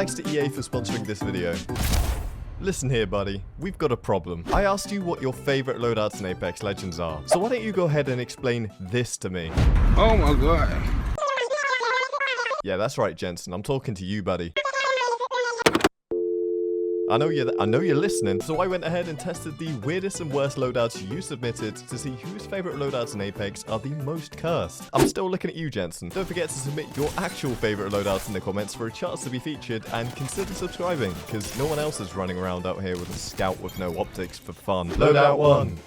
thanks to EA for sponsoring this video. Listen here, buddy. We've got a problem. I asked you what your favorite loadouts in Apex Legends are. So why don't you go ahead and explain this to me? Oh my god. Yeah, that's right, Jensen. I'm talking to you, buddy. I know you're listening, so I went ahead and tested the weirdest and worst loadouts you submitted to see whose favorite loadouts in Apex are the most cursed. I'm still looking at you, Jensen. Don't forget to submit your actual favorite loadouts in the comments for a chance to be featured, and consider subscribing, because no one else is running around out here with a scout with no optics for fun. Loadout 1.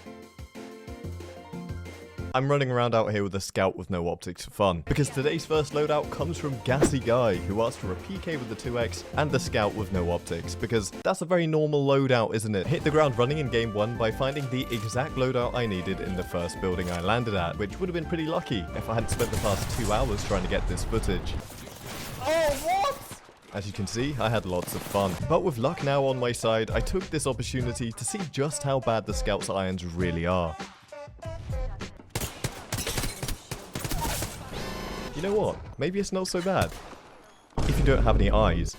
I'm running around out here with a scout with no optics for fun, because today's first loadout comes from Gassy Guy, who asked for a PK with the 2x and the scout with no optics, because that's a very normal loadout, isn't it? Hit the ground running in game 1 by finding the exact loadout I needed in the first building I landed at, which would have been pretty lucky if I hadn't spent the past 2 hours trying to get this footage. Oh, what? As you can see, I had lots of fun. But with luck now on my side, I took this opportunity to see just how bad the scout's irons really are. You know what? Maybe it's not so bad. If you don't have any eyes.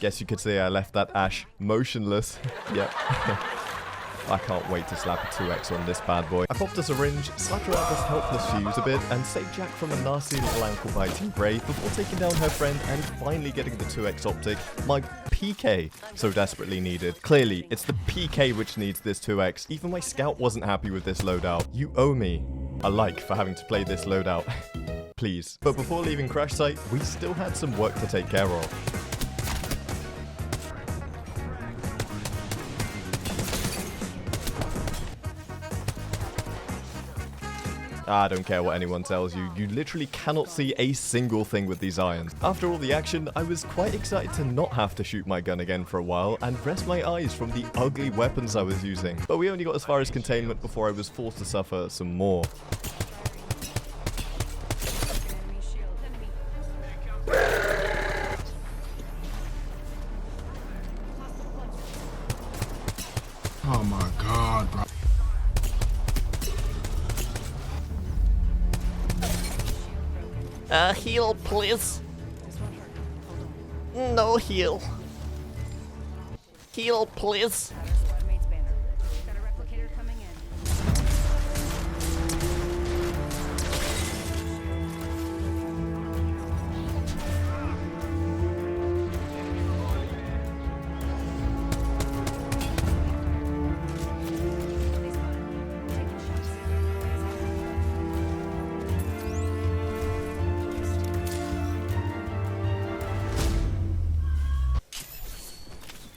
Guess you could say I left that Ash motionless. Yep. I can't wait to slap a 2x on this bad boy. I popped a syringe, slapped around this helpless fuse a bit, and saved Jack from a nasty little ankle-biting Bray before taking down her friend and finally getting the 2x optic, my PK so desperately needed. Clearly, it's the PK which needs this 2x. Even my scout wasn't happy with this loadout. You owe me a like for having to play this loadout. Please. But before leaving crash site, we still had some work to take care of. I don't care what anyone tells you, you literally cannot see a single thing with these irons. After all the action, I was quite excited to not have to shoot my gun again for a while and rest my eyes from the ugly weapons I was using. But we only got as far as containment before I was forced to suffer some more. Oh my god, bro. Heal, please. No heal. Heal, please.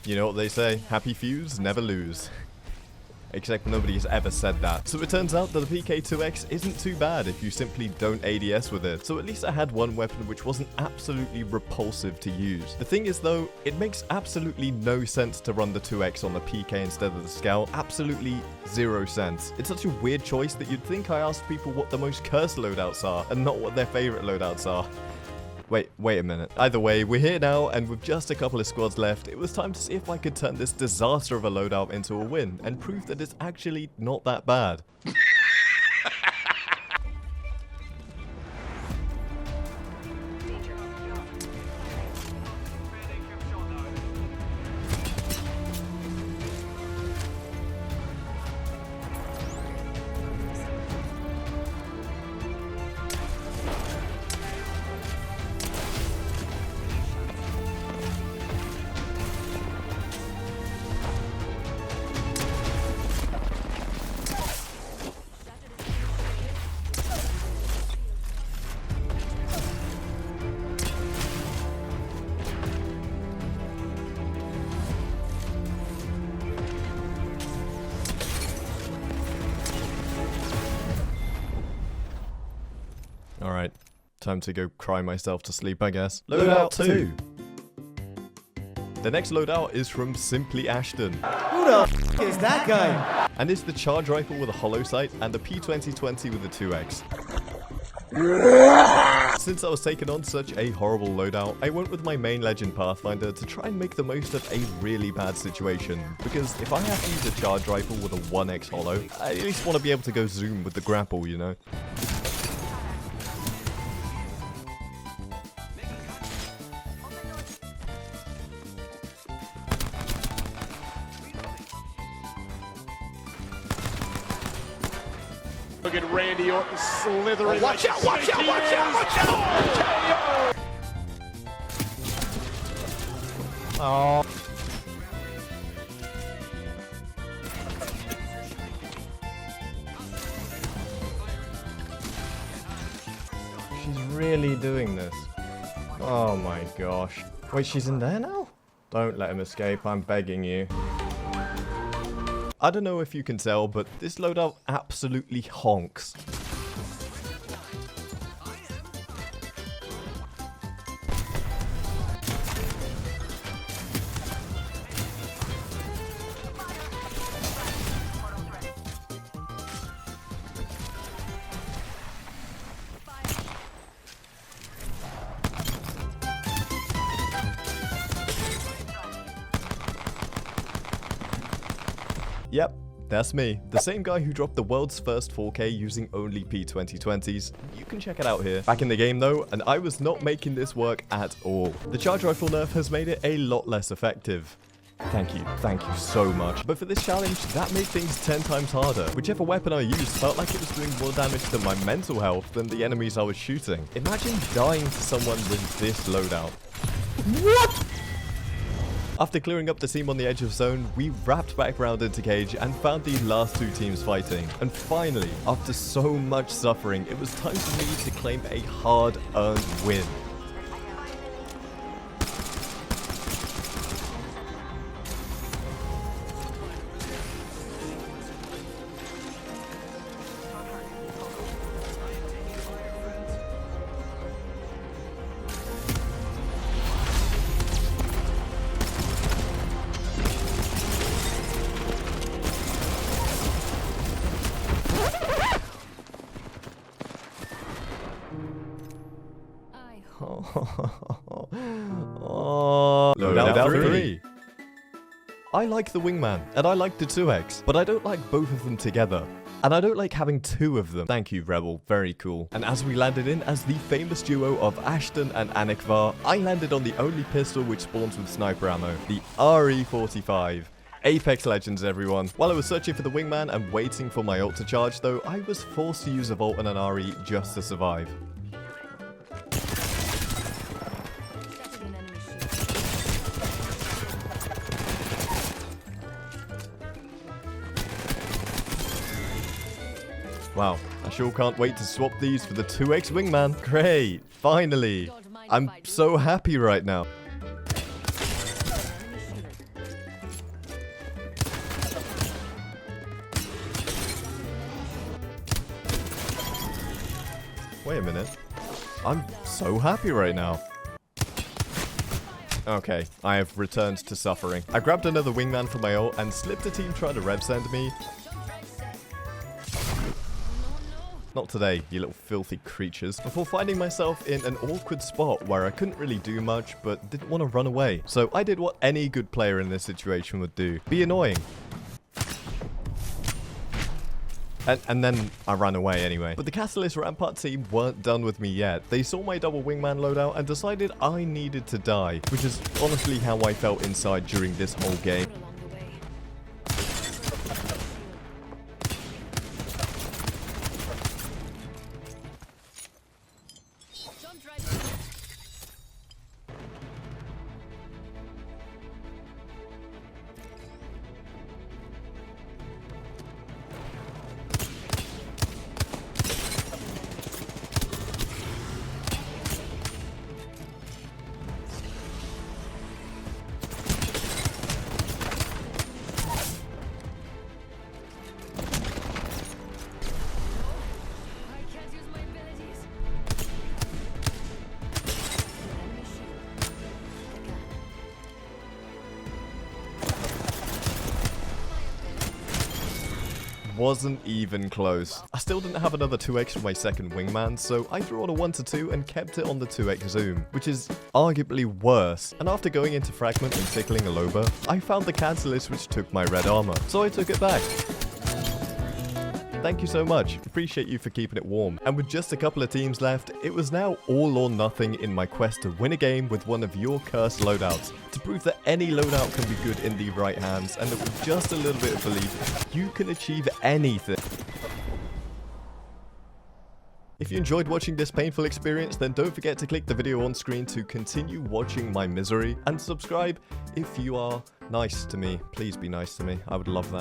You know what they say, happy fews never lose. Except nobody has ever said that. So it turns out that the PK2X isn't too bad if you simply don't ADS with it. So at least I had one weapon which wasn't absolutely repulsive to use. The thing is though, it makes absolutely no sense to run the 2X on the PK instead of the Scout. Absolutely 0 sense. It's such a weird choice that you'd think I asked people what the most cursed loadouts are and not what their favorite loadouts are. Wait a minute. Either way, we're here now, and with just a couple of squads left, it was time to see if I could turn this disaster of a loadout into a win, and prove that it's actually not that bad. Alright, time to go cry myself to sleep, I guess. Loadout 2! The next loadout is from Simply Ashton. Who the f is that guy? And it's the charge rifle with a hollow sight and the P2020 with the 2x. Since I was taking on such a horrible loadout, I went with my main legend Pathfinder to try and make the most of a really bad situation. Because if I have to use a charge rifle with a 1x hollow, I at least want to be able to go zoom with the grapple, you know? Look at Randy Orton slithering. Watch out, watch out, watch out, watch out! Oh. She's really doing this. Oh my gosh. Wait, she's in there now? Don't let him escape, I'm begging you. I don't know if you can tell, but this loadout absolutely honks. Yep, that's me. The same guy who dropped the world's first 4K using only P2020s. You can check it out here. Back in the game though, and I was not making this work at all. The charge rifle nerf has made it a lot less effective. Thank you so much. But for this challenge, that made things 10 times harder. Whichever weapon I used felt like it was doing more damage to my mental health than the enemies I was shooting. Imagine dying to someone with this loadout. What? After clearing up the team on the edge of zone, we wrapped back round into cage and found the last two teams fighting. And finally, after so much suffering, it was time for me to claim a hard-earned win. Loadout 3. I like the wingman, and I like the 2x, but I don't like both of them together. And I don't like having two of them. Thank you, Rebel. Very cool. And as we landed in as the famous duo of Ashton and Anikvar, I landed on the only pistol which spawns with sniper ammo, the RE45. Apex Legends, everyone. While I was searching for the wingman and waiting for my ult to charge, though, I was forced to use a Volt and an RE just to survive. Wow, I sure can't wait to swap these for the 2x wingman. Great, finally. I'm so happy right now. Wait a minute. I'm so happy right now. Okay, I have returned to suffering. I grabbed another wingman for my ult and slipped a team trying to rev send me. Not today, you little filthy creatures. Before finding myself in an awkward spot where I couldn't really do much, but didn't want to run away. So I did what any good player in this situation would do. Be annoying. And then I ran away anyway. But the Catalyst Rampart team weren't done with me yet. They saw my double wingman loadout and decided I needed to die, which is honestly how I felt inside during this whole game. wasn't even close. I still didn't have another 2x for my second wingman, so I threw on a 1-2 and kept it on the 2x zoom, which is arguably worse. And after going into fragment and tickling a loba, I found the catalyst which took my red armor, so I took it back. Thank you so much, appreciate you for keeping it warm. And with just a couple of teams left, it was now all or nothing in my quest to win a game with one of your cursed loadouts, to prove that any loadout can be good in the right hands, and that with just a little bit of belief, you can achieve anything. If you enjoyed watching this painful experience, then don't forget to click the video on screen to continue watching my misery, and subscribe if you are nice to me. Please be nice to me, I would love that.